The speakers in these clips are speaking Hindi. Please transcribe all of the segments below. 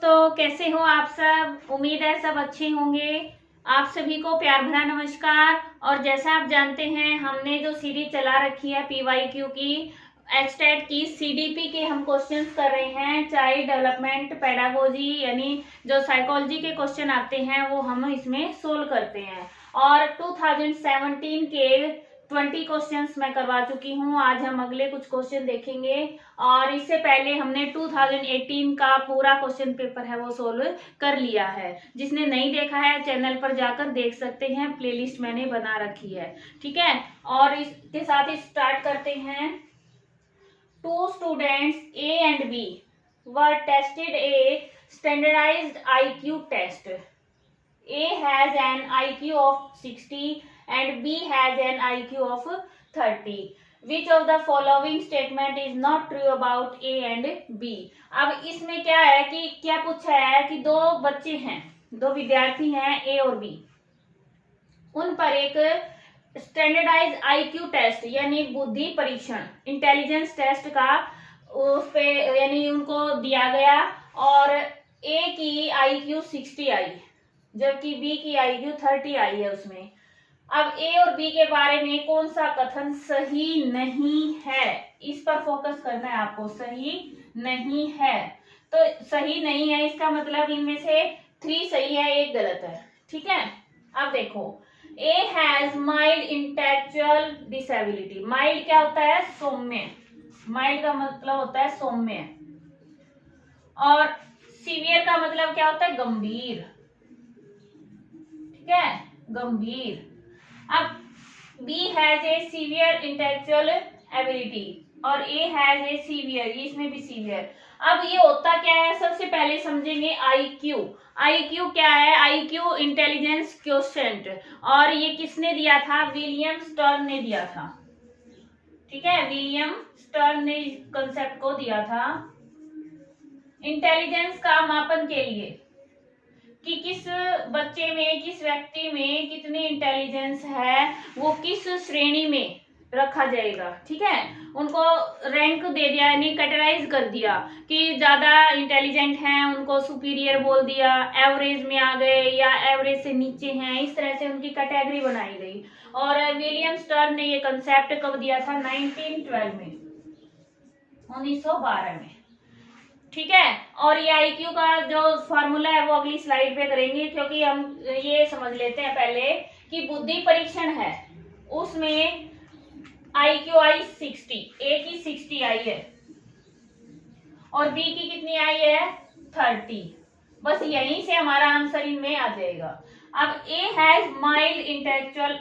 दोस्तों, कैसे हो आप सब। उम्मीद है सब अच्छे होंगे। आप सभी को प्यार भरा नमस्कार। और जैसा आप जानते हैं, हमने जो सीरीज चला रखी है पीवाईक्यू की, एचटेट की, सीडीपी के हम क्वेश्चंस कर रहे हैं। चाइल्ड डेवलपमेंट पेडागोजी यानी जो साइकोलॉजी के क्वेश्चन आते हैं वो हम इसमें सोल्व करते हैं। और 2017 के 20 क्वेश्चंस मैं करवा चुकी हूँ। आज हम अगले कुछ क्वेश्चन देखेंगे। और इससे पहले हमने 2018 का पूरा क्वेश्चन पेपर है वो सोल्व कर लिया है। जिसने नहीं देखा है चैनल पर जाकर देख सकते हैं, प्लेलिस्ट मैंने बना रखी है। ठीक है, और इसके साथ ही स्टार्ट करते हैं। 2 students A and B were tested a standardized IQ test. A has an IQ of 60 and B has an IQ of 30. Which of the following statement is not true about A and B? अब इसमें क्या है कि क्या पूछा है कि दो बच्चे हैं, दो विद्यार्थी हैं A और B। उन पर एक स्टैंडर्डाइज IQ टेस्ट यानी बुद्धि परीक्षण, इंटेलिजेंस टेस्ट का उस पे यानी उनको दिया गया और A की IQ 60 आई जबकि B की IQ 30 आई है उसमें। अब A और B के बारे में कौन सा कथन सही नहीं है, इस पर फोकस करना है आपको। सही नहीं है, तो सही नहीं है इसका मतलब इनमें से 3 सही है, 1 गलत है। ठीक है, अब देखो, A has mild intellectual disability। Mild क्या होता है? सौम्य। माइल्ड का मतलब होता है सौम्य। और सीवियर का मतलब क्या होता है? गंभीर। ठीक है, गंभीर। अब B has a severe intellectual ability और A has a severe, इसमें भी severe। अब ये होता क्या है, सबसे पहले समझेंगे IQ। IQ क्या है? IQ इंटेलिजेंस क्वोशिएंट, और ये किसने दिया था? विलियम स्टर्न ने दिया था। ठीक है, विलियम स्टर्न ने कंसेप्ट को दिया था इंटेलिजेंस का मापन के लिए कि किस बच्चे में, किस व्यक्ति में कितनी इंटेलिजेंस है, वो किस श्रेणी में रखा जाएगा। ठीक है, उनको रैंक दे दिया यानी कैटेगराइज कर दिया कि ज्यादा इंटेलिजेंट हैं उनको सुपीरियर बोल दिया, एवरेज में आ गए या एवरेज से नीचे हैं, इस तरह से उनकी कैटेगरी बनाई गई। और विलियम स्टर्न ने ये कंसेप्ट कब दिया था? 1912 में, 1912 में। ठीक है, और ये IQ का जो फॉर्मूला है वो अगली स्लाइड पे करेंगे, क्योंकि हम ये समझ लेते हैं पहले कि बुद्धि परीक्षण है उसमें IQ आई 60, A की 60 आई है और B की कितनी आई है? 30। बस यहीं से हमारा आंसर इनमें आ जाएगा। अब A has mild intellectual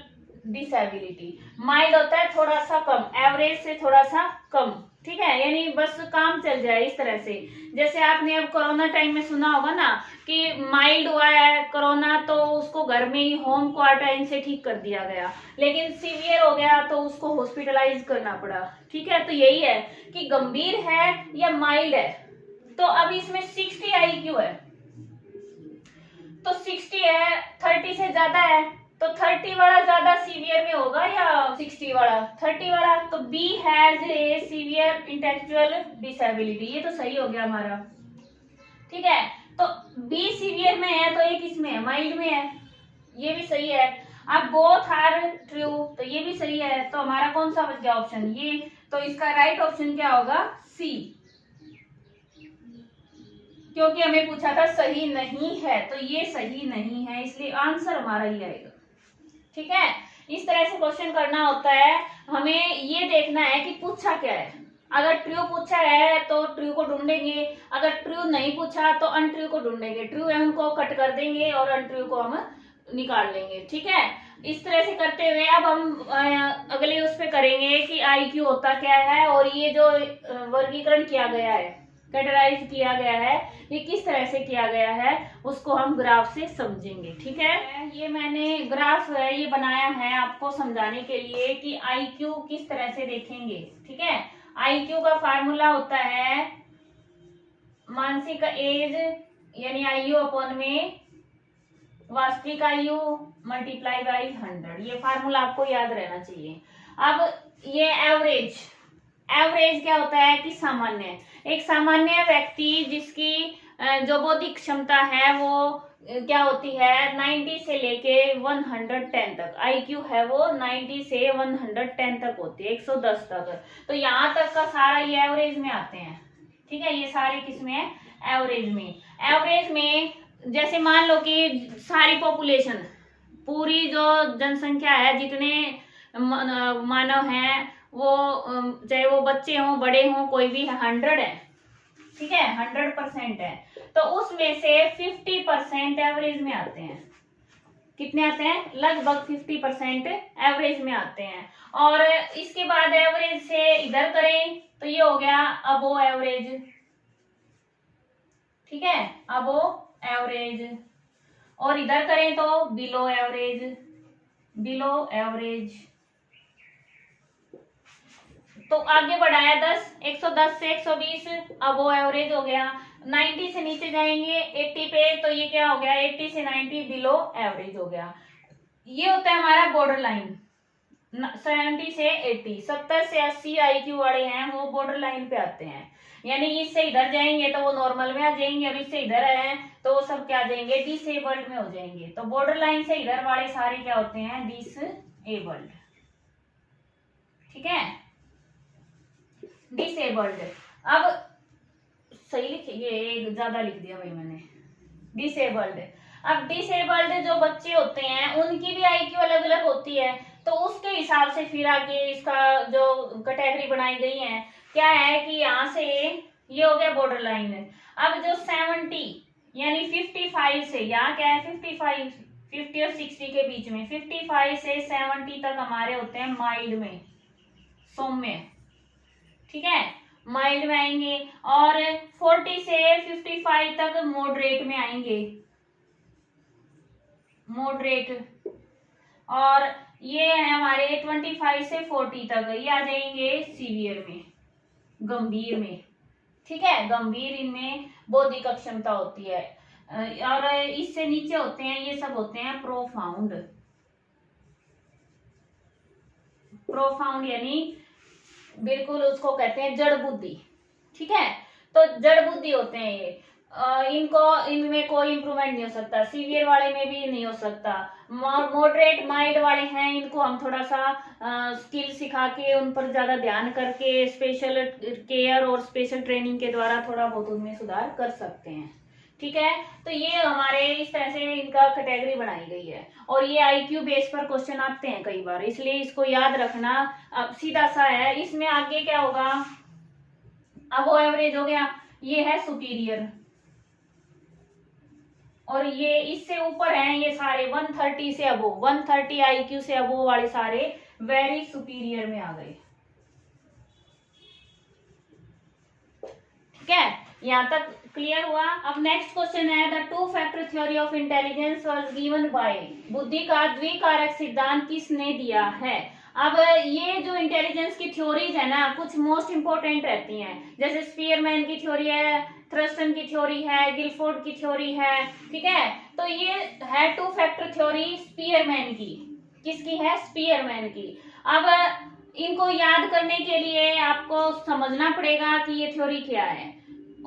disability. Mild होता है थोड़ा सा कम, एवरेज से थोड़ा सा कम। ठीक है, यानी बस काम चल जाए इस तरह से। जैसे आपने अब कोरोना टाइम में सुना होगा ना कि माइल्ड हुआ है कोरोना तो उसको घर में ही होम क्वारंटाइन से ठीक कर दिया गया, लेकिन सीवियर हो गया तो उसको हॉस्पिटलाइज करना पड़ा। ठीक है, तो यही है कि गंभीर है या माइल्ड है। तो अब इसमें 60 IQ है तो 60 है, 30 से ज्यादा है तो 30 वाला ज्यादा सीवियर में होगा या 60 वाला? 30 वाला। तो B has a severe intellectual disability, ये तो सही हो गया हमारा। ठीक है, तो B सीवियर में है तो ये किस में है? माइल्ड में है, ये भी सही है। अब बोथ आर ट्रू, तो ये भी सही है। तो हमारा कौन सा बच गया ऑप्शन? ये। तो इसका राइट ऑप्शन क्या होगा? C, क्योंकि हमें पूछा था सही नहीं है, तो ये सही नहीं है, इसलिए आंसर हमारा ही आएगा। ठीक है, इस तरह से क्वेश्चन करना होता है। हमें ये देखना है कि पूछा क्या है। अगर ट्रू पूछा है तो ट्रू को ढूंढेंगे, अगर ट्रू नहीं पूछा तो अनट्रू को ढूंढेंगे। ट्रू है उनको कट कर देंगे और अनट्रू को हम निकाल लेंगे। ठीक है, इस तरह से करते हुए अब हम अगले उस पे करेंगे कि IQ होता क्या है और ये जो वर्गीकरण किया गया है, कैटेगराइज किया गया है, ये किस तरह से किया गया है उसको हम ग्राफ से समझेंगे। ठीक है, ये मैंने ग्राफ है ये बनाया है आपको समझाने के लिए कि IQ किस तरह से देखेंगे। ठीक है, IQ का फार्मूला होता है मानसिक एज यानी IU अपॉन में वास्तविक IU मल्टीप्लाई बाई 100। ये फार्मूला आपको याद रहना चाहिए। अब ये एवरेज क्या होता है कि सामान्य, एक सामान्य व्यक्ति जिसकी जो बौद्धिक क्षमता है वो क्या होती है 90 से लेके 110 तक। आईक्यू है वो 90 से 110 तक होती है, 110 तक। तो यहाँ तक का सारा ये एवरेज में आते हैं। ठीक है, ये सारे किसमें है, एवरेज में। एवरेज में जैसे मान लो कि सारी पॉपुलेशन, पूरी जो जनसंख्या है, जितने मानव हैं, वो चाहे वो बच्चे हों बड़े हों कोई भी 100 है, ठीक है, 100% है, तो उसमें से 50% एवरेज में आते हैं। कितने आते हैं, लगभग 50% एवरेज में आते हैं। और इसके बाद एवरेज से इधर करें तो ये हो गया अबो एवरेज, ठीक है, अबो एवरेज। और इधर करें तो बिलो एवरेज, बिलो एवरेज। तो आगे बढ़ाया 10, 110 से 120 अबो एवरेज हो गया। 90 से नीचे जाएंगे 80 पे, तो ये क्या हो गया, 80 से 90 बिलो एवरेज हो गया। ये होता है हमारा बॉर्डर लाइन। 70 से 80, 70 से 80 आईक्यू वाले हैं वो बॉर्डर लाइन पे आते हैं, यानी इससे इधर जाएंगे तो वो नॉर्मल में आ जाएंगे, और इससे इधर आए तो वो सब क्या आ जाएंगे, डिसेबल्ड में हो जाएंगे। तो बॉर्डर लाइन से इधर वाले सारे क्या होते हैं, डिसेबल्ड। ठीक है, डिसेबल्ड। अब सही लिखिए, ये ज्यादा लिख दिया भाई मैंने, डिसेबल्ड। अब डिसेबल्ड जो बच्चे होते हैं उनकी भी आईक्यू अलग अलग होती है, तो उसके हिसाब से फिर आगे इसका जो कैटेगरी बनाई गई है क्या है कि यहाँ से ये हो गया बॉर्डर लाइन। अब जो 70 यानी 55 से, यहाँ क्या है 55, 50 और 60 के बीच में, 55 से 70 तक हमारे होते हैं माइल्ड में, सौम्य। ठीक है, माइल्ड में आएंगे। और 40 से 55 तक मॉडरेट में आएंगे, मॉडरेट। और ये है हमारे 25 से 40 तक, ये आ जाएंगे सीवियर में, गंभीर में। ठीक है, गंभीर इनमें बौद्धिक अक्षमता होती है। और इससे नीचे होते हैं, ये सब होते हैं प्रोफाउंड। प्रोफाउंड यानी बिल्कुल उसको कहते हैं जड़ बुद्धि। ठीक है, तो जड़ बुद्धि होते हैं ये। इनमें कोई इंप्रूवमेंट नहीं हो सकता, सीवियर वाले में भी नहीं हो सकता। मॉडरेट माइल्ड वाले हैं, इनको हम थोड़ा सा स्किल सिखा के उन पर ज्यादा ध्यान करके स्पेशल केयर और स्पेशल ट्रेनिंग के द्वारा थोड़ा बहुत उनमें सुधार कर सकते हैं। ठीक है, तो ये हमारे इस तरह से इनका कैटेगरी बनाई गई है। और ये आईक्यू बेस पर क्वेश्चन आते हैं कई बार, इसलिए इसको याद रखना। अब सीधा सा है, इसमें आगे क्या होगा, अब वो एवरेज हो गया, ये है सुपीरियर, और ये इससे ऊपर हैं ये सारे 130 से अबो, 130 आईक्यू से अबो वाले सारे वेरी सुपीरियर में आ गए। ठीक है, यहां तक क्लियर हुआ। अब नेक्स्ट क्वेश्चन है, the two factor theory of intelligence was given by, बुद्धि का द्विकारक सिद्धांत किसने दिया है। अब ये जो इंटेलिजेंस की थ्योरीज है ना, कुछ मोस्ट इंपोर्टेंट रहती हैं, जैसे स्पीयरमैन की थ्योरी है, थ्रस्टन की थ्योरी है, गिलफोर्ड की थ्योरी है। ठीक है, तो ये है टू फैक्टर थ्योरी स्पीयरमैन की। किसकी है, स्पीयरमैन की। अब इनको याद करने के लिए आपको समझना पड़ेगा कि ये थ्योरी क्या है।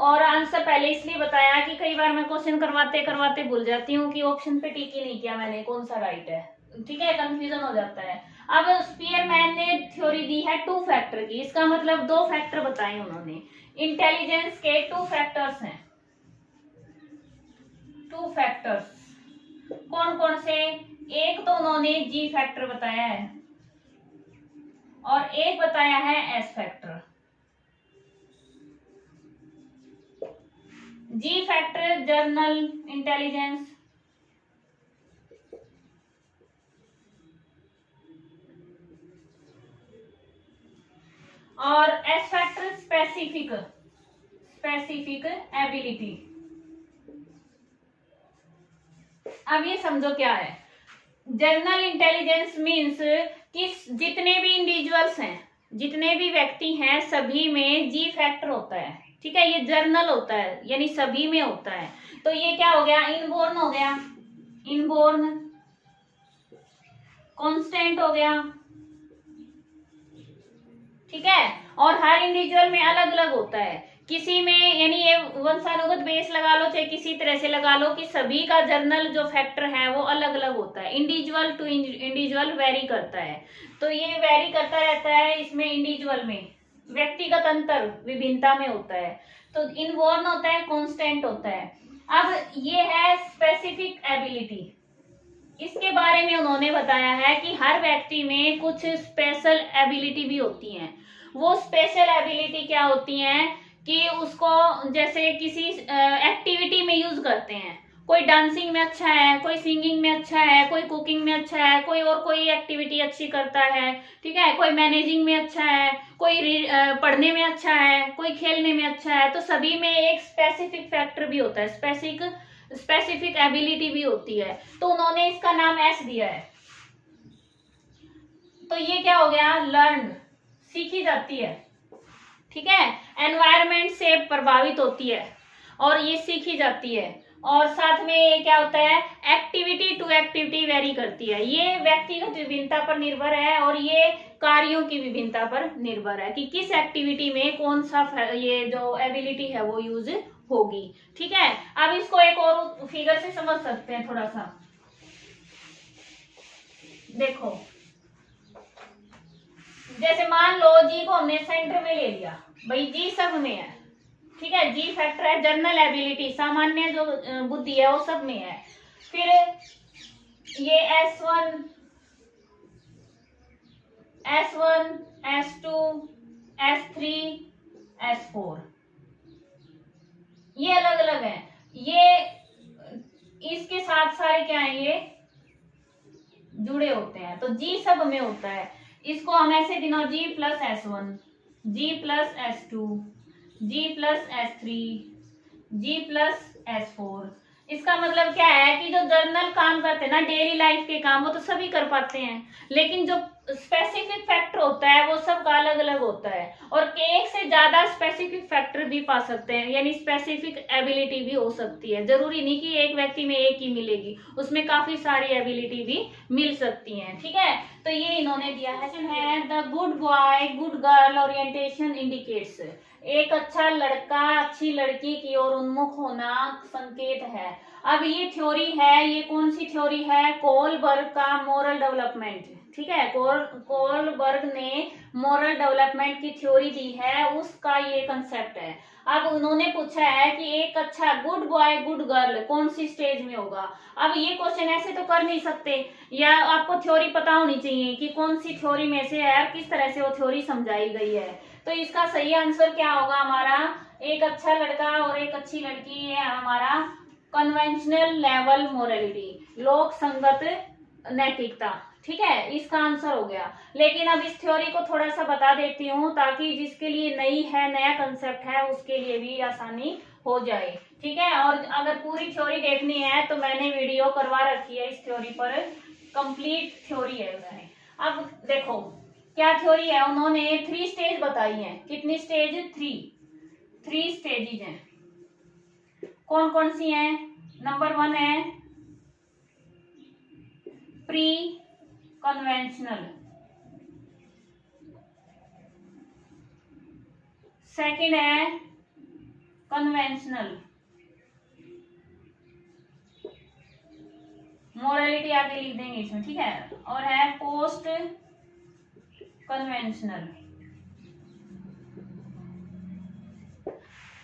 और आंसर पहले इसलिए बताया कि कई बार मैं क्वेश्चन करवाते करवाते भूल जाती हूँ कि ऑप्शन पे टिक ही नहीं किया मैंने, कौन सा राइट है। ठीक है, कंफ्यूजन हो जाता है। अब स्पीयरमैन ने थ्योरी दी है टू फैक्टर की, इसका मतलब दो फैक्टर बताए उन्होंने। इंटेलिजेंस के टू फैक्टर्स हैं, टू फैक्टर्स कौन कौन से, एक तो उन्होंने जी फैक्टर बताया है और एक बताया है S factor. G factor general intelligence, और S factor specific, specific ability. अब ये समझो क्या है, जर्नल इंटेलिजेंस मीन्स कि जितने भी इंडिविजुअल्स हैं, जितने भी व्यक्ति हैं, सभी में जी फैक्टर होता है। ठीक है, ये जर्नल होता है यानी सभी में होता है। तो ये क्या हो गया, इनबोर्न हो गया, इनबोर्न, कांस्टेंट हो गया। ठीक है, और हर इंडिविजुअल में अलग अलग होता है। किसी में यानी ये वंशानुगत बेस लगा लो चाहे किसी तरह से लगा लो कि सभी का जर्नल जो फैक्टर है वो अलग अलग होता है, इंडिविजुअल टू इंडिविजुअल वेरी करता है। तो ये वेरी करता रहता है, इसमें इंडिविजुअल में व्यक्तिगत अंतर विभिन्नता में होता है। तो इनबॉर्न होता है, कांस्टेंट होता है। अब ये है स्पेसिफिक एबिलिटी, इसके बारे में उन्होंने बताया है कि हर व्यक्ति में कुछ स्पेशल एबिलिटी भी होती हैं। वो स्पेशल एबिलिटी क्या होती हैं कि उसको जैसे किसी एक्टिविटी में यूज करते हैं। कोई डांसिंग में अच्छा है, कोई सिंगिंग में अच्छा है, कोई कुकिंग में अच्छा है, कोई और कोई एक्टिविटी अच्छी करता है, ठीक है, कोई मैनेजिंग में अच्छा है, कोई पढ़ने में अच्छा है, कोई खेलने में अच्छा है। तो सभी में एक स्पेसिफिक फैक्टर भी होता है, स्पेसिफिक एबिलिटी भी होती है। तो उन्होंने इसका नाम एस दिया है। तो ये क्या हो गया, लर्न, सीखी जाती है, ठीक है, एनवायरनमेंट से प्रभावित होती है और ये सीखी जाती है। और साथ में ये क्या होता है, एक्टिविटी टू एक्टिविटी वेरी करती है। ये व्यक्तिगत विभिन्नता पर निर्भर है और ये कार्यों की विभिन्नता पर निर्भर है कि किस एक्टिविटी में कौन सा ये जो एबिलिटी है वो यूज होगी, ठीक है। अब इसको एक और फिगर से समझ सकते हैं थोड़ा सा, देखो जैसे मान लो जी को हमने सेंटर में ले लिया, भाई जी सब में है, ठीक है, जी फैक्टर है, जनरल एबिलिटी सामान्य जो बुद्धि है वो सब में है। फिर ये S1, S2, S3, S4 ये अलग अलग है। ये इसके साथ सारे क्या है, ये जुड़े होते हैं, तो जी सब में होता है। इसको हम ऐसे गिनो, जी प्लस S1, जी प्लस S2, जी प्लस S3, जी प्लस S4। इसका मतलब क्या है कि जो जर्नल काम करते हैं ना, डेली लाइफ के काम, वो तो सभी कर पाते हैं, लेकिन जो स्पेसिफिक फैक्टर होता है वो सबका अलग अलग होता है। और एक से ज्यादा स्पेसिफिक फैक्टर भी पा सकते हैं, यानी स्पेसिफिक एबिलिटी भी हो सकती है। जरूरी नहीं कि एक व्यक्ति में एक ही मिलेगी, उसमें काफी सारी एबिलिटी भी मिल सकती है, ठीक है। तो ये इन्होंने दिया है the good boy good girl orientation indicates, एक अच्छा लड़का अच्छी लड़की की ओर उन्मुख होना संकेत है। अब ये थ्योरी है, ये कौन सी थ्योरी है, कोलबर्ग का मोरल डेवलपमेंट, ठीक है, कोलबर्ग ने मोरल डेवलपमेंट की थ्योरी दी है, उसका ये कंसेप्ट है। अब उन्होंने पूछा है कि एक अच्छा गुड बॉय गुड गर्ल कौन सी स्टेज में होगा। अब ये क्वेश्चन ऐसे तो कर नहीं सकते, या आपको थ्योरी पता होनी चाहिए कि कौन सी थ्योरी में से है, किस तरह से वो थ्योरी समझाई गई है। तो इसका सही आंसर क्या होगा हमारा, एक अच्छा लड़का और एक अच्छी लड़की, है हमारा कन्वेंशनल लेवल मोरालिटी, लोक संगत नैतिकता, ठीक है, इसका आंसर हो गया। लेकिन अब इस थ्योरी को थोड़ा सा बता देती हूँ ताकि जिसके लिए नई है, नया कंसेप्ट है, उसके लिए भी आसानी हो जाए, ठीक है। और अगर पूरी थ्योरी देखनी है तो मैंने वीडियो करवा रखी है इस थ्योरी पर, कंप्लीट थ्योरी है उसमें। अब देखो क्या थ्योरी है, उन्होंने 3 स्टेज बताई हैं। कितनी स्टेज, 3 स्टेजेस हैं। कौन कौन सी हैं, नंबर 1 है प्री कन्वेंशनल, सेकंड है कन्वेंशनल, मोरालिटी आगे लिख देंगे इसमें, ठीक है, और है पोस्ट कन्वेंशनल।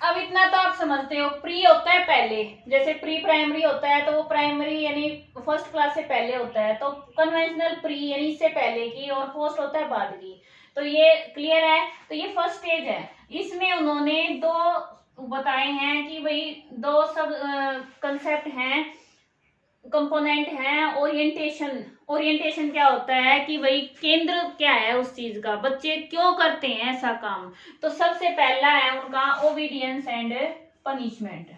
अब इतना तो आप समझते हो, प्री होता है पहले, जैसे प्री प्राइमरी होता है तो वो प्राइमरी यानी फर्स्ट क्लास से पहले होता है, तो कन्वेंशनल प्री यानी इससे पहले की, और पोस्ट होता है बाद की। तो ये क्लियर है। तो ये फर्स्ट स्टेज है, इसमें उन्होंने 2 बताए हैं कि भाई 2 सब कंसेप्ट हैं, कंपोनेंट है। ओरिएंटेशन क्या होता है कि भाई केंद्र क्या है उस चीज का, बच्चे क्यों करते हैं ऐसा काम। तो सबसे पहला है उनका obedience and punishment,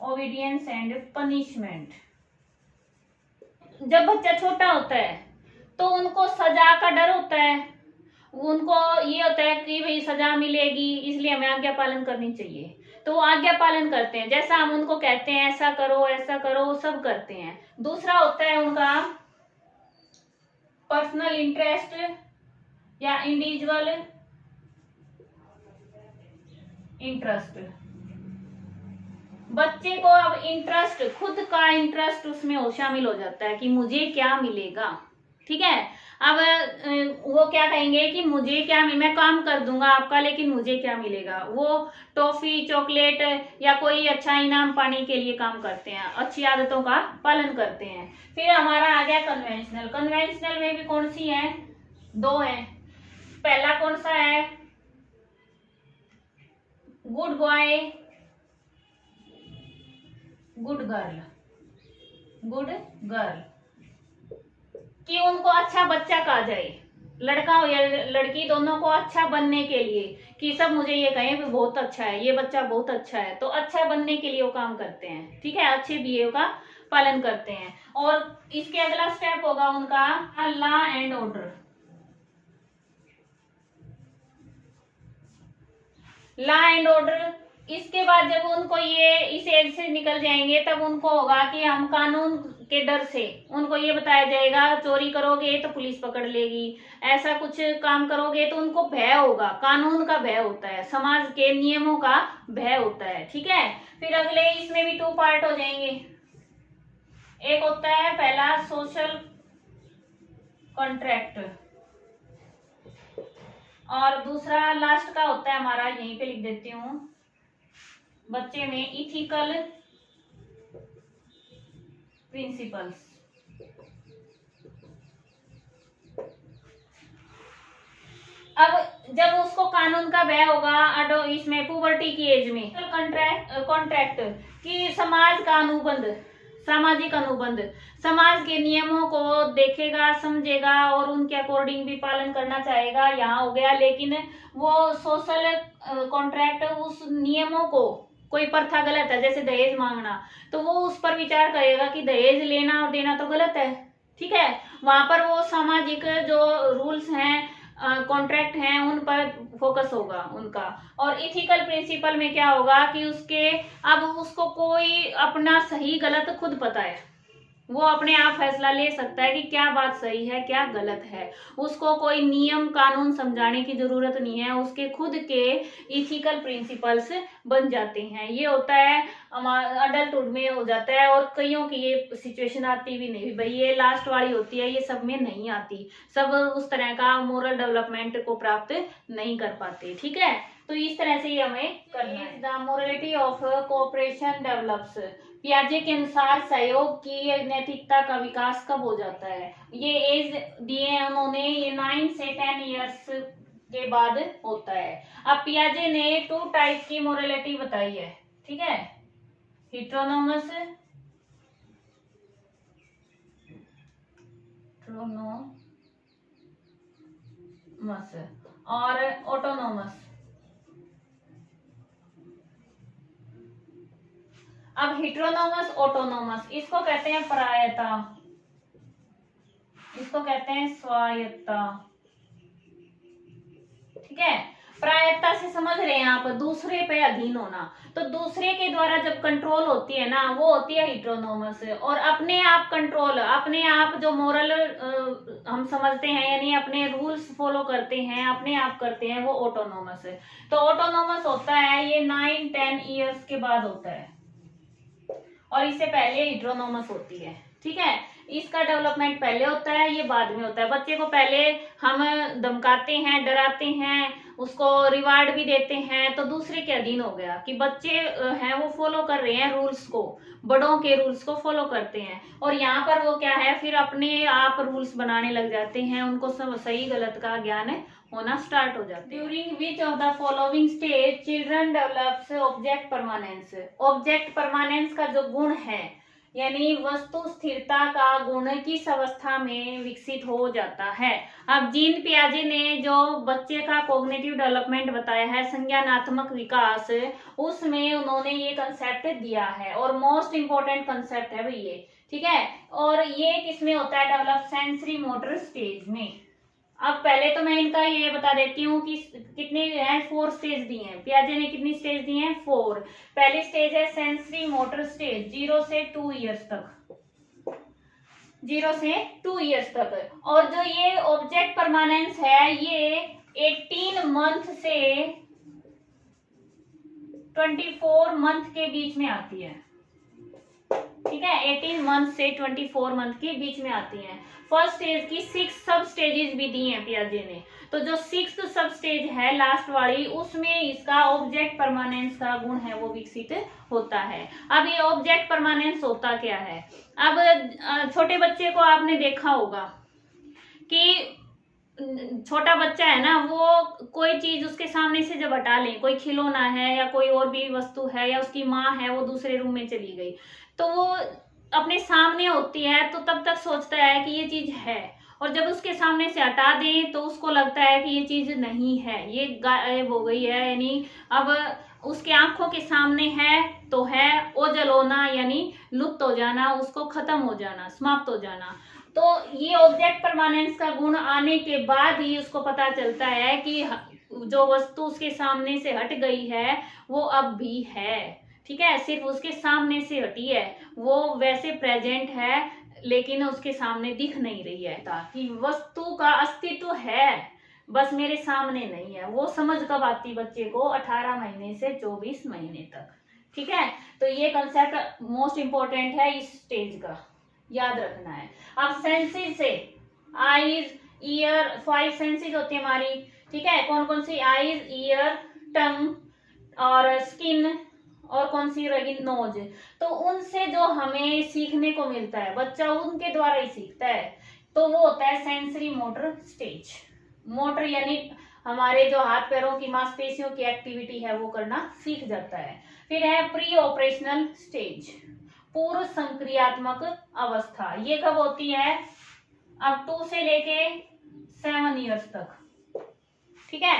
obedience and punishment. जब बच्चा छोटा होता है तो उनको सजा का डर होता है, उनको ये होता है कि भाई सजा मिलेगी इसलिए हमें आज्ञा पालन करनी चाहिए, तो वो आज्ञा पालन करते हैं, जैसा हम उनको कहते हैं ऐसा करो वो सब करते हैं। दूसरा होता है उनका पर्सनल इंटरेस्ट या इंडिविजुअल इंटरेस्ट। बच्चे को अब इंटरेस्ट, खुद का इंटरेस्ट उसमें शामिल हो जाता है कि मुझे क्या मिलेगा। ठीक है, अब वो क्या कहेंगे कि मुझे क्या मैं काम कर दूंगा आपका, लेकिन मुझे क्या मिलेगा। वो टॉफी, चॉकलेट या कोई अच्छा इनाम पाने के लिए काम करते हैं, अच्छी आदतों का पालन करते हैं। फिर हमारा आ गया कन्वेंशनल। कन्वेंशनल में भी कौन सी है, दो है। पहला कौन सा है, good boy, good girl. Good girl कि उनको अच्छा बच्चा कहा जाए, लड़का हो या लड़की, दोनों को अच्छा बनने के लिए, कि सब मुझे ये कहें कि बहुत अच्छा है, ये बच्चा बहुत अच्छा है, तो अच्छा बनने के लिए वो काम करते हैं। ठीक है, अच्छे बिहेव का पालन करते हैं। और इसके अगला स्टेप होगा उनका law and order. Law and order, इसके बाद जब उनको ये इस एज से निकल जाएंगे तब उनको होगा कि हम कानून के डर से, उनको ये बताया जाएगा चोरी करोगे तो पुलिस पकड़ लेगी, ऐसा कुछ काम करोगे तो उनको भय होगा, कानून का भय होता है, समाज के नियमों का भय होता है। ठीक है, फिर अगले इसमें भी 2 पार्ट हो जाएंगे। एक होता है पहला सोशल कॉन्ट्रैक्ट, और दूसरा लास्ट का होता है हमारा, यहीं पे लिख देती हूँ बच्चे में, इथिकल प्रिंसिपल्स। अब जब उसको कानून का भय होगा इसमें पुबर्टी की एज में, कॉन्ट्रैक्ट कि समाज का अनुबंध, सामाजिक अनुबंध, समाज के नियमों को देखेगा, समझेगा और उनके अकॉर्डिंग भी पालन करना चाहेगा, यहाँ हो गया। लेकिन वो सोशल कॉन्ट्रैक्ट, उस नियमों को, कोई प्रथा गलत है जैसे दहेज मांगना, तो वो उस पर विचार करेगा कि दहेज लेना और देना तो गलत है। ठीक है, वहां पर वो सामाजिक जो रूल्स हैं, कॉन्ट्रैक्ट हैं, उन पर फोकस होगा उनका। और इथिकल प्रिंसिपल में क्या होगा कि उसके, अब उसको कोई अपना सही गलत खुद पता है, वो अपने आप फैसला ले सकता है कि क्या बात सही है क्या गलत है, उसको कोई नियम कानून समझाने की जरूरत नहीं है, उसके खुद के इथिकल प्रिंसिपल्स बन जाते हैं। ये होता है अडल्टहुड में हो जाता है, और कईयों की ये सिचुएशन आती भी नहीं, भाई ये लास्ट वाली होती है, ये सब में नहीं आती, सब उस तरह का मोरल डेवलपमेंट को प्राप्त नहीं कर पाते। ठीक है, तो इस तरह से ये हमें करना है। The morality of cooperation develops, पियाजे के अनुसार सहयोग की नैतिकता का विकास कब हो जाता है, ये एज दिए हैं उन्होंने, ये 9 से 10 इयर्स के बाद होता है। अब पियाजे ने 2 टाइप की मोरलिटी बताई है। ठीक है, हिट्रोनोमस और ऑटोनोमस। अब हिट्रोनोमस, ऑटोनोमस, इसको कहते हैं प्रायता, इसको कहते हैं स्वायत्ता। ठीक है, प्रायत्ता से समझ रहे हैं आप, दूसरे पे अधीन होना, तो दूसरे के द्वारा जब कंट्रोल होती है ना, वो होती है हिट्रोनोमस। और अपने आप कंट्रोल, अपने आप जो मोरल हम समझते हैं, यानी अपने रूल्स फॉलो करते हैं, अपने आप करते हैं, वो ऑटोनोमस है। तो ऑटोनोमस होता है ये 9-10 ईयर्स के बाद होता है, और इससे पहले हिट्रोनोमस होती है। ठीक है, इसका डेवलपमेंट पहले होता है, ये बाद में होता है। बच्चे को पहले हम धमकाते हैं, डराते हैं, उसको रिवार्ड भी देते हैं, तो दूसरे के अधीन हो गया कि बच्चे हैं वो फॉलो कर रहे हैं रूल्स को, बड़ों के रूल्स को फॉलो करते हैं। और यहाँ पर वो क्या है, फिर अपने आप रूल्स बनाने लग जाते हैं, उनको सब सही गलत का ज्ञान होना स्टार्ट हो जाता है। During which of the following stage children develops object permanence. Object permanence का जो गुण है, यानी वस्तु स्थिरता का गुण किस अवस्था में विकसित हो जाता है। अब जीन पियाजे ने जो बच्चे का कॉग्निटिव डेवलपमेंट बताया है, संज्ञानात्मक विकास, उसमें उन्होंने ये कंसेप्ट दिया है, और मोस्ट इंपोर्टेंट कंसेप्ट है भाई ये। ठीक है, और ये किसमें होता है, डेवलप सेंसरी मोटर स्टेज में। अब पहले तो मैं इनका ये बता देती हूँ कि कितने हैं, 4 स्टेज दिए हैं पियाजे ने, कितनी स्टेज दी हैं, 4। पहली स्टेज है सेंसरी मोटर स्टेज, 0 से 2 इयर्स तक, 0 से 2 इयर्स तक। और जो ये ऑब्जेक्ट परमानेंस है, ये 18 मंथ से 24 मंथ के बीच में आती है। ठीक है, 18 मंथ से 24 मंथ के बीच में आती हैं। फर्स्ट स्टेज की 6 सब स्टेजेस भी दी हैं पियाजे ने। तो जो 6th सब स्टेज है लास्ट वाली, उसमें इसका ऑब्जेक्ट परमानेंस का गुण है वो विकसित होता है। अब ये ऑब्जेक्ट परमानेंस होता क्या है? अब छोटे बच्चे को आपने देखा होगा कि छोटा बच्चा है ना, वो कोई चीज उसके सामने से जब हटा ले, कोई खिलौना है या कोई और भी वस्तु है या उसकी माँ है वो दूसरे रूम में चली गई, तो वो अपने सामने होती है तो तब तक सोचता है कि ये चीज है, और जब उसके सामने से हटा दें तो उसको लगता है कि ये चीज नहीं है, ये गायब हो गई है। यानी अब उसके आंखों के सामने है तो है, ओझल होना यानी लुप्त हो जाना, उसको खत्म हो जाना, समाप्त हो जाना। तो ये ऑब्जेक्ट परमानेंस का गुण आने के बाद ही उसको पता चलता है कि जो वस्तु उसके सामने से हट गई है वो अब भी है। ठीक है, सिर्फ उसके सामने से हटी है, वो वैसे प्रेजेंट है लेकिन उसके सामने दिख नहीं रही है, ताकि वस्तु का अस्तित्व है, बस मेरे सामने नहीं है। वो समझ कब आती बच्चे को? 18 महीने से 24 महीने तक। ठीक है, तो ये कंसेप्ट मोस्ट इंपॉर्टेंट है इस स्टेज का, याद रखना है। अब सेंसेस से, आईज, ईयर, 5 सेंसेस होती है हमारी। ठीक है, कौन कौन सी? आईज, ईयर, टंग और स्किन, और कौन सी रहेगी? नोज। तो उनसे जो हमें सीखने को मिलता है, बच्चा उनके द्वारा ही सीखता है, तो वो होता है सेंसरी मोटर स्टेज। मोटर यानी हमारे जो हाथ पैरों की मांसपेशियों की एक्टिविटी है वो करना सीख जाता है। फिर है प्री ऑपरेशनल स्टेज, पूर्व संक्रियात्मक अवस्था। ये कब होती है? अब 2 से लेके 7 ईयर्स तक। ठीक है,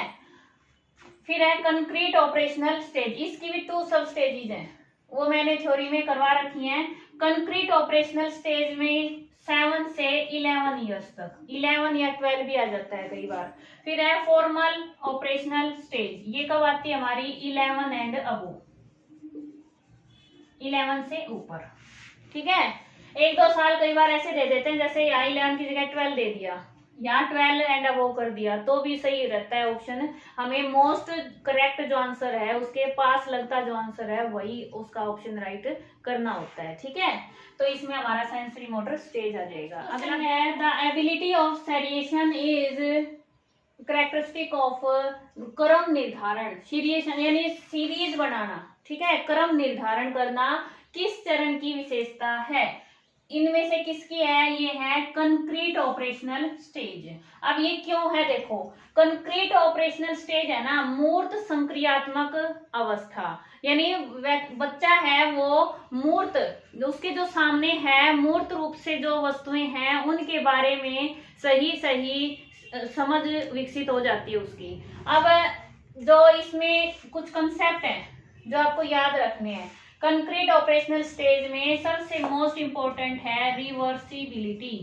फिर है कंक्रीट ऑपरेशनल स्टेज। इसकी भी 2 सब स्टेजेस हैं, वो मैंने थ्योरी में करवा रखी हैं। कंक्रीट ऑपरेशनल स्टेज में 7 से 11 ईयर्स तक, 11 या 12 भी आ जाता है कई बार। फिर है फॉर्मल ऑपरेशनल स्टेज, ये कब आती है हमारी? 11 एंड अबो, 11 से ऊपर। ठीक है, 1-2 साल कई बार ऐसे दे देते हैं, जैसे यहाँ 11 की जगह 12 दे दिया, यहाँ 12 एंड अबव कर दिया, तो भी सही रहता है ऑप्शन। हमें मोस्ट करेक्ट जो आंसर है, उसके पास लगता जो आंसर है वही उसका ऑप्शन राइट करना होता है। ठीक है, तो इसमें हमारा सेंसरी मोटर स्टेज आ जाएगा। अगला है the ability of seriation is characteristic of क्रम निर्धारण। सीरिएशन यानी सीरीज बनाना। ठीक है, क्रम निर्धारण करना किस चरण की विशेषता है? इनमें से किसकी है? ये है कंक्रीट ऑपरेशनल स्टेज। अब ये क्यों है? देखो, कंक्रीट ऑपरेशनल स्टेज है ना, मूर्त संक्रियात्मक अवस्था, यानी बच्चा है वो मूर्त, उसके जो सामने है मूर्त रूप से जो वस्तुएं हैं उनके बारे में सही सही समझ विकसित हो जाती है उसकी। अब जो इसमें कुछ कंसेप्ट हैं जो आपको याद रखने हैं, कंक्रीट ऑपरेशनल स्टेज में सबसे मोस्ट इंपॉर्टेंट है रिवर्सिबिलिटी,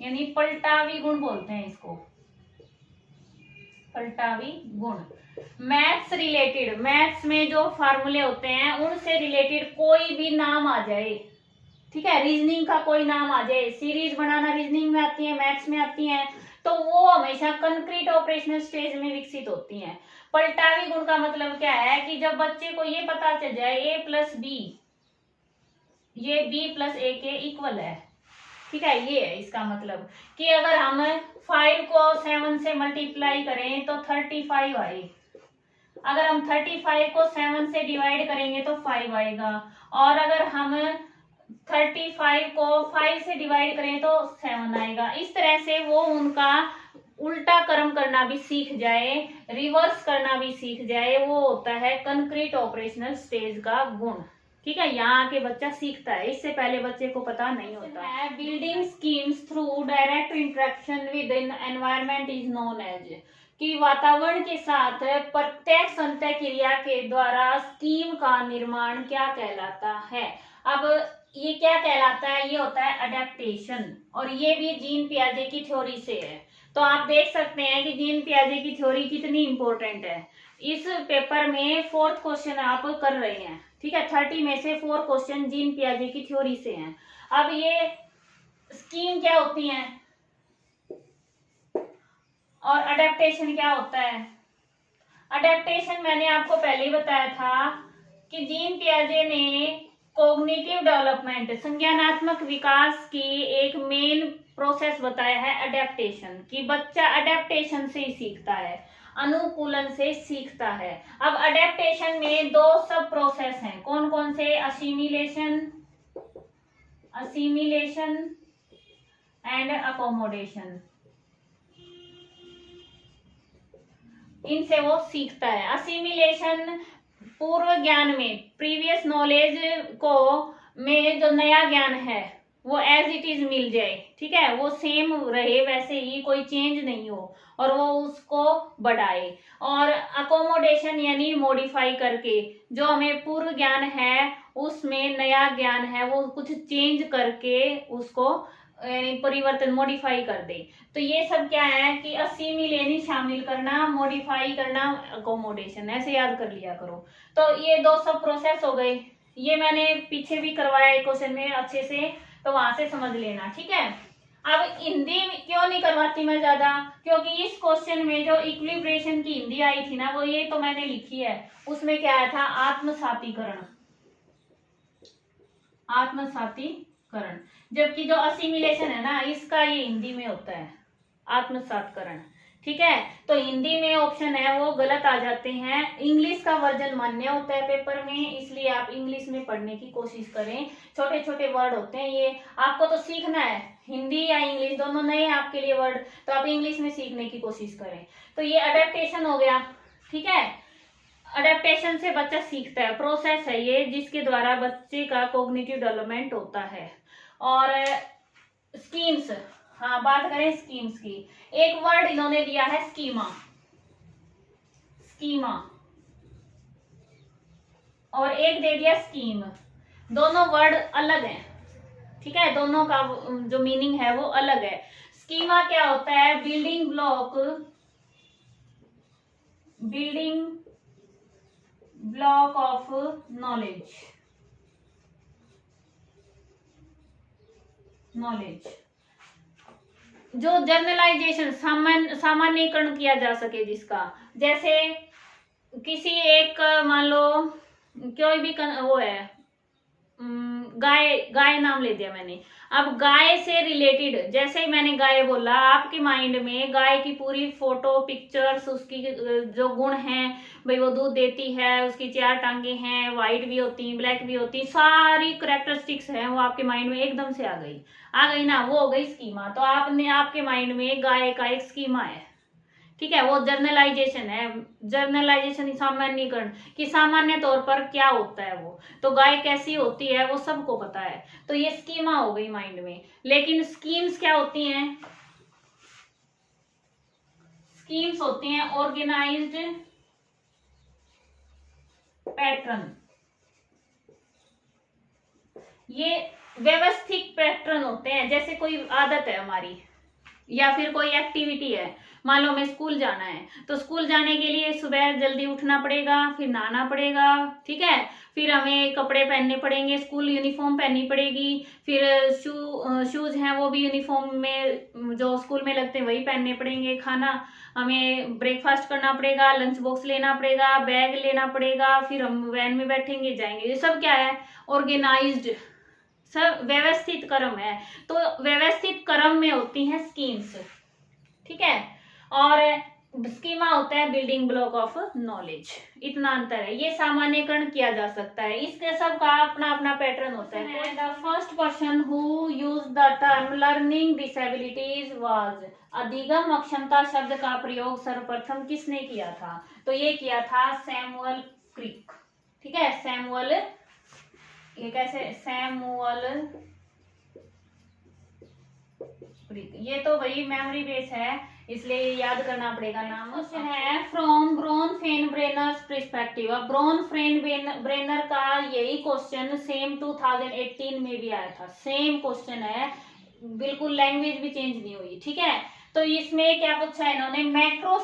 यानी पलटावी गुण बोलते हैं इसको, पलटावी गुण। मैथ्स रिलेटेड, मैथ्स में जो फार्मूले होते हैं उनसे रिलेटेड कोई भी नाम आ जाए, ठीक है, रीजनिंग का कोई नाम आ जाए, सीरीज बनाना रीजनिंग में आती है, मैथ्स में आती है, तो वो हमेशा कंक्रीट ऑपरेशनल स्टेज में विकसित होती हैं। पलटावी गुण का मतलब क्या है कि जब बच्चे को ये पता चल जाए a प्लस बी, ये b प्लस a के इक्वल है। ठीक है, ये है इसका मतलब कि अगर हम 5 को 7 से मल्टीप्लाई करें तो 35 आए, अगर हम 35 को 7 से डिवाइड करेंगे तो 5 आएगा, और अगर हम 35 को 5 से डिवाइड करें तो 7 आएगा। इस तरह से वो उनका उल्टा क्रम करना भी सीख जाए, रिवर्स करना भी सीख जाए, वो होता है कंक्रीट ऑपरेशनल स्टेज का गुण। ठीक है, यहाँ आके बच्चा सीखता है, इससे पहले बच्चे को पता नहीं होता है। Building schemes through direct interaction with environment is known as, कि वातावरण के साथ प्रत्यक्ष अंतः क्रिया के द्वारा स्कीम का निर्माण क्या कहलाता है? अब ये क्या कहलाता है? ये होता है अडेप्टेशन, और ये भी जीन पियाजे की थ्योरी से है। तो आप देख सकते हैं कि जीन पियाजे की थ्योरी कितनी इंपॉर्टेंट है। इस पेपर में 4th क्वेश्चन आप कर रहे हैं। ठीक है, 30 में से 4 क्वेश्चन जीन पियाजे की थ्योरी से हैं। अब ये स्कीम क्या होती है और अडेप्टेशन क्या होता है? अडेप्टेशन मैंने आपको पहले ही बताया था कि जीन पियाजे ने कॉग्निटिव डेवलपमेंट, संज्ञानात्मक विकास की एक मेन प्रोसेस बताया है अडेप्टेशन, कि बच्चा अडेप्टेशन से ही सीखता है, अनुकूलन से सीखता है। अब अडेप्टेशन में दो सब प्रोसेस हैं, कौन कौन से? असिमिलेशन एंड अकोमोडेशन, इनसे वो सीखता है। असिमिलेशन पूर्व ज्ञान में, प्रीवियस नॉलेज को में जो नया ज्ञान है वो एज इट इज मिल जाए, ठीक है, वो सेम रहे वैसे ही, कोई चेंज नहीं हो, और वो उसको बढ़ाए। और अकोमोडेशन यानी मॉडिफाई करके, जो हमें पूर्व ज्ञान है उसमें नया ज्ञान है वो कुछ चेंज करके उसको परिवर्तन, मॉडिफाई कर दे। तो ये सब क्या है कि असिमिलेनी शामिल करना, मॉडिफाई करना, अकोमोडेशन, ऐसे याद कर लिया करो। तो ये दो सब प्रोसेस हो गए, ये मैंने पीछे भी करवाया है क्वेश्चन में अच्छे से, तो वहां से समझ लेना, ठीक है। अब हिंदी क्यों नहीं करवाती मैं ज्यादा, क्योंकि इस क्वेश्चन में जो इक्विलिब्रेशन की हिंदी आई थी ना, वो ये तो मैंने लिखी है, उसमें क्या आया था? आत्मसातीकरण, आत्मसातीकरण। जबकि जो असिमिलेशन है ना, इसका ये हिंदी में होता है आत्मसातकरण, ठीक है। तो हिंदी में ऑप्शन है वो गलत आ जाते हैं। इंग्लिश का वर्जन मान्य होता है पेपर में, इसलिए आप इंग्लिश में पढ़ने की कोशिश करें। छोटे छोटे वर्ड होते हैं, ये आपको तो सीखना है, हिंदी या इंग्लिश दोनों नए हैं आपके लिए वर्ड, तो आप इंग्लिश में सीखने की कोशिश करें। तो ये अडेप्टेशन हो गया, ठीक है। अडेप्टेशन से बच्चा सीखता है, प्रोसेस है ये जिसके द्वारा बच्चे का कॉग्निटिव डेवलपमेंट होता है। और स्कीम्स, हाँ बात करें स्कीम्स की, एक वर्ड इन्होंने दिया है स्कीमा, स्कीमा, और एक दे दिया स्कीम, दोनों वर्ड अलग हैं, ठीक है, दोनों का जो मीनिंग है वो अलग है। स्कीमा क्या होता है? Building block, building block of knowledge, knowledge, जो जर्नलाइजेशन, सामान्यीकरण किया जा सके जिसका, जैसे किसी एक मान लो कोई भी वो है, गाय, गाय नाम ले दिया मैंने। अब गाय से रिलेटेड, जैसे ही मैंने गाय बोला, आपके माइंड में गाय की पूरी फोटो, पिक्चर्स, उसकी जो गुण हैं, भाई वो दूध देती है, उसकी 4 टांगे हैं, व्हाइट भी होती, ब्लैक भी होती, सारी करेक्टरिस्टिक्स हैं, वो आपके माइंड में एकदम से आ गई ना, वो हो गई स्कीमा। तो आपने आपके माइंड में गाय का एक स्कीमा है, ठीक है, वो जर्नलाइजेशन है, जर्नलाइजेशन सामान्यीकरण, कि सामान्य तौर पर क्या होता है वो, तो गाय कैसी होती है वो सबको पता है, तो ये स्कीमा हो गई माइंड में। लेकिन स्कीम्स क्या होती हैं? स्कीम्स होती हैं ऑर्गेनाइज्ड पैटर्न, ये व्यवस्थित पैटर्न होते हैं। जैसे कोई आदत है हमारी या फिर कोई एक्टिविटी है, मान लो हमें स्कूल जाना है, तो स्कूल जाने के लिए सुबह जल्दी उठना पड़ेगा, फिर नहाना पड़ेगा, ठीक है, फिर हमें कपड़े पहनने पड़ेंगे, स्कूल यूनिफॉर्म पहननी पड़ेगी, फिर शूज हैं वो भी यूनिफॉर्म में जो स्कूल में लगते हैं वही पहनने पड़ेंगे, खाना हमें ब्रेकफास्ट करना पड़ेगा, लंच बॉक्स लेना पड़ेगा, बैग लेना पड़ेगा, फिर हम वैन में बैठेंगे जाएंगे, ये सब क्या है? ऑर्गेनाइज्ड, सब व्यवस्थित क्रम है। तो व्यवस्थित क्रम में होती हैं स्कीम्स, ठीक है, और स्कीमा होता है बिल्डिंग ब्लॉक ऑफ नॉलेज, इतना अंतर है। ये सामान्यकरण किया जा सकता है, इसके सब का अपना अपना पैटर्न होता है। The first person who use the term learning disabilities was, अधिगम अक्षमता शब्द का प्रयोग सर्वप्रथम किसने किया था? तो ये किया था सैमुअल क्रिक, ठीक है, सैमुअल, ये कैसे? सैमुअल क्रिक, ये तो भाई मेमोरी बेस है इसलिए याद करना पड़ेगा नाम। क्वेश्चन है फ्रॉम ब्रॉनफेन-ब्रेनर्स पर्सपेक्टिव। अब ब्रॉनफेन-ब्रेनर का यही क्वेश्चन सेम 2018 में भी आया था, सेम क्वेश्चन है, बिल्कुल लैंग्वेज भी चेंज नहीं हुई, ठीक है। तो इसमें क्या पूछा है इन्होंने? मैक्रो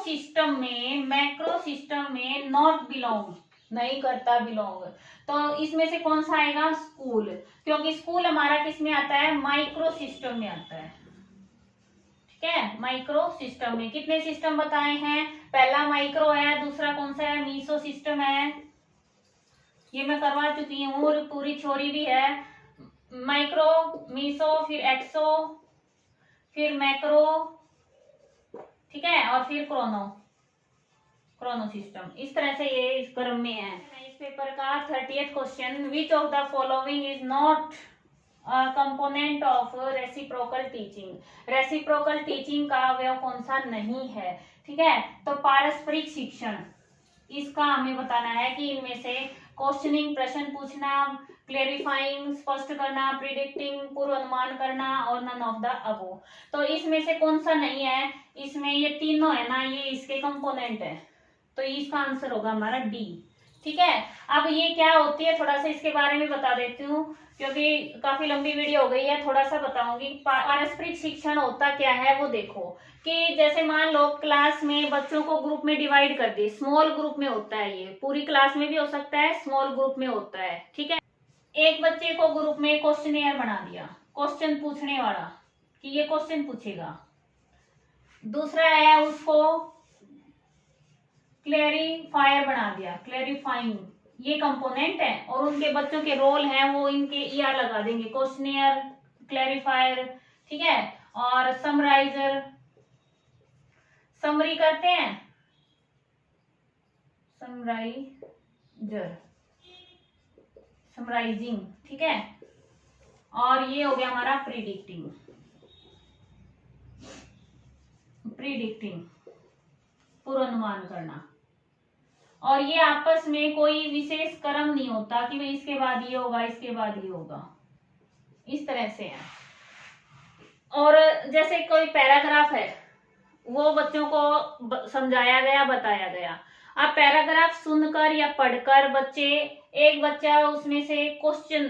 सिस्टम में नॉट बिलोंग, नहीं करता बिलोंग, तो इसमें से कौन सा आएगा? स्कूल, क्योंकि स्कूल हमारा किस में आता है? माइक्रो सिस्टम में आता है, ठीक है। माइक्रो सिस्टम में कितने सिस्टम बताए हैं? पहला माइक्रो है, दूसरा कौन सा है? मीसो सिस्टम है, ये मैं करवा चुकी हूँ और पूरी थ्योरी भी है। माइक्रो, मीसो, फिर एक्सो, फिर मैक्रो, ठीक है, और फिर क्रोनो सिस्टम। इस तरह से ये इस क्रम में है। इस पेपर का 30th question, which of the following is not component of reciprocal teaching. Reciprocal teaching का अवयव कौन सा नहीं है? ठीक है, तो पारस्परिक शिक्षण, इसका हमें बताना है कि इनमें से क्वेश्चनिंग, प्रश्न पूछना, क्लेरिफाइंग, स्पष्ट करना, प्रिडिक्टिंग, पूर्वानुमान करना, और नन ऑफ द अबव। तो इसमें से कौन सा नहीं है? इसमें ये तीनों है ना, ये इसके कंपोनेंट है, तो इसका आंसर होगा हमारा डी। ठीक है, अब ये क्या होती है थोड़ा सा इसके बारे में बता देती हूँ, क्योंकि काफी लंबी वीडियो हो गई है, थोड़ा सा बताऊंगी। पारस्परिक शिक्षण होता क्या है वो देखो, कि जैसे मान लो क्लास में बच्चों को ग्रुप में डिवाइड कर दी, स्मॉल ग्रुप में होता है, ये पूरी क्लास में भी हो सकता है, स्मॉल ग्रुप में होता है। ठीक है, एक बच्चे को ग्रुप में क्वेश्चनियर बना दिया, क्वेश्चन पूछने वाला, कि ये क्वेश्चन पूछेगा। दूसरा है उसको क्लेरिफायर बना दिया, क्लेरिफाइंग, ये कंपोनेंट है, और उनके बच्चों के रोल हैं वो इनके ईआर लगा देंगे, क्वेश्चनियर, क्लेरिफायर, ठीक है, और समराइजर, समरी करते हैं, समराइजर, समराइजिंग, ठीक है, और ये हो गया हमारा प्रिडिक्टिंग, प्रिडिक्टिंग, पूर्वानुमान करना। और ये आपस में कोई विशेष क्रम नहीं होता कि भाई इसके बाद ये होगा, इसके बाद ये होगा, इस तरह से है। और जैसे कोई पैराग्राफ है, वो बच्चों को समझाया गया, बताया गया। अब पैराग्राफ सुनकर या पढ़कर बच्चे, एक बच्चा उसमें से क्वेश्चन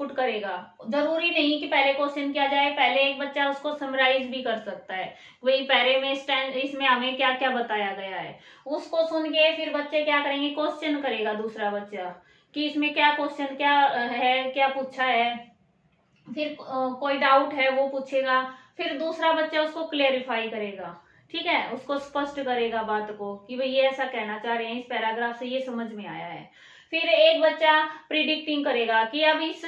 पुट करेगा, जरूरी नहीं कि पहले क्वेश्चन किया जाए, पहले एक बच्चा उसको समराइज भी कर सकता है, वही पैरे में इसमें हमें क्या क्या बताया गया है, उसको सुन के फिर बच्चे क्या करेंगे, क्वेश्चन करेगा दूसरा बच्चा कि इसमें क्या क्वेश्चन, क्या है, क्या पूछा है, फिर कोई डाउट है वो पूछेगा, फिर दूसरा बच्चा उसको क्लेरिफाई करेगा, ठीक है, उसको स्पष्ट करेगा बात को कि भाई ये ऐसा कहना चाह रहे हैं, इस पैराग्राफ से ये समझ में आया है। फिर एक बच्चा प्रिडिक्टिंग करेगा कि अब इस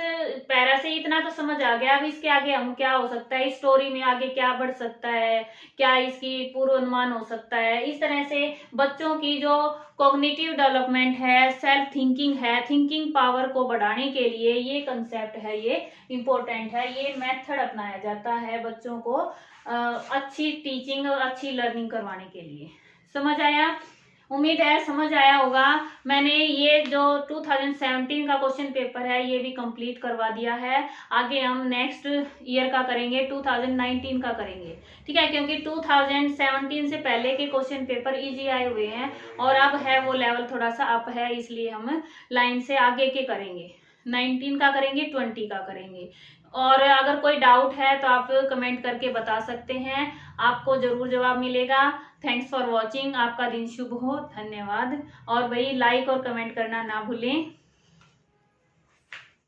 पैरा से इतना तो समझ आ गया, अब इसके आगे हम क्या हो सकता है, इस स्टोरी में आगे क्या बढ़ सकता है, क्या इसकी पूर्वानुमान हो सकता है। इस तरह से बच्चों की जो कॉग्निटिव डेवलपमेंट है, सेल्फ थिंकिंग है, थिंकिंग पावर को बढ़ाने के लिए ये कंसेप्ट है, ये इम्पोर्टेंट है, ये मेथड अपनाया जाता है बच्चों को अच्छी टीचिंग और अच्छी लर्निंग करवाने के लिए। समझ आया? उम्मीद है समझ आया होगा। मैंने ये जो 2017 का क्वेश्चन पेपर है ये भी कंप्लीट करवा दिया है। आगे हम नेक्स्ट ईयर का करेंगे, 2019 का करेंगे, ठीक है, क्योंकि 2017 से पहले के क्वेश्चन पेपर इजी आए हुए हैं और अब है वो लेवल थोड़ा सा अप है, इसलिए हम लाइन से आगे के करेंगे, 19 का करेंगे, 20 का करेंगे। और अगर कोई डाउट है तो आप कमेंट करके बता सकते हैं, आपको जरूर जवाब मिलेगा। थैंक्स फॉर वॉचिंग, आपका दिन शुभ हो, धन्यवाद। और भाई लाइक और कमेंट करना ना भूलें।